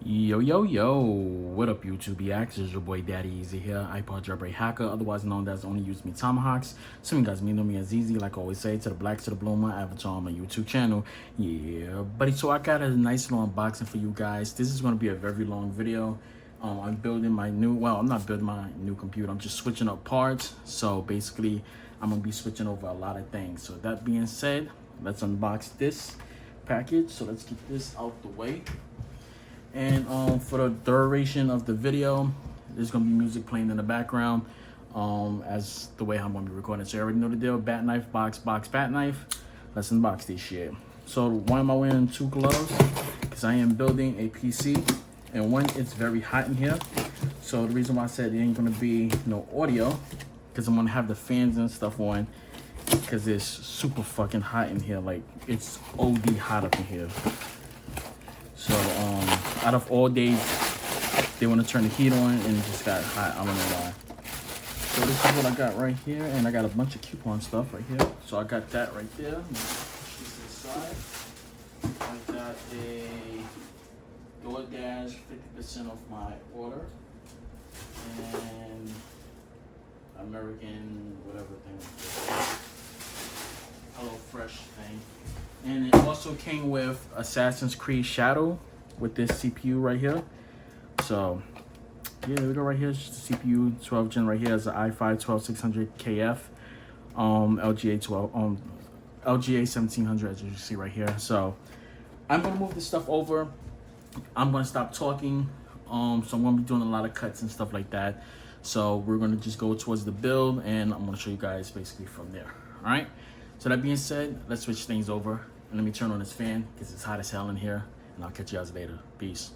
Yo, what up YouTube reacts? It's your boy Daddy Easy here, ipod jailbreak hacker, otherwise known as Only Use Me Tomahawks. Some of you guys may know me as Easy, like I always say, to the black, to the blue, my avatar on my YouTube channel. Yeah, buddy, so I got a nice little unboxing for you guys. This is going to be a very long video. I'm building my new, well, I'm not building my new computer, I'm just switching up parts. So basically, I'm going to be switching over a lot of things. So that being said, let's unbox this package. So let's get this out the way. And for the duration of the video, there's gonna be music playing in the background, as the way I'm gonna be recording. So you already know the deal. Bat knife, box, bat knife. Let's unbox this shit. So why am I wearing two gloves? Because I am building a PC, and one, it's very hot in here. So the reason why I said there ain't gonna be no audio, because I'm gonna have the fans and stuff on, because it's super fucking hot in here. Like, it's OD hot up in here. So out of all days, they want to turn the heat on and it just got hot. I don't know why. So this is what I got right here, and I got a bunch of coupon stuff right here. So I got that right there. Push this aside. I got a DoorDash 50% off my order, and American whatever thing. Hello Fresh thing. And it also came with Assassin's Creed Shadow with this CPU right here. So yeah, there we go right here. It's just a CPU 12 gen right here. It's an i5 12600KF, LGA 12, LGA 1700, as you see right here. So I'm gonna move this stuff over. I'm gonna stop talking. So I'm gonna be doing a lot of cuts and stuff like that. So we're gonna just go towards the build, and I'm gonna show you guys basically from there. All right. So that being said, let's switch things over. And let me turn on this fan because it's hot as hell in here. And I'll catch you guys later. Peace.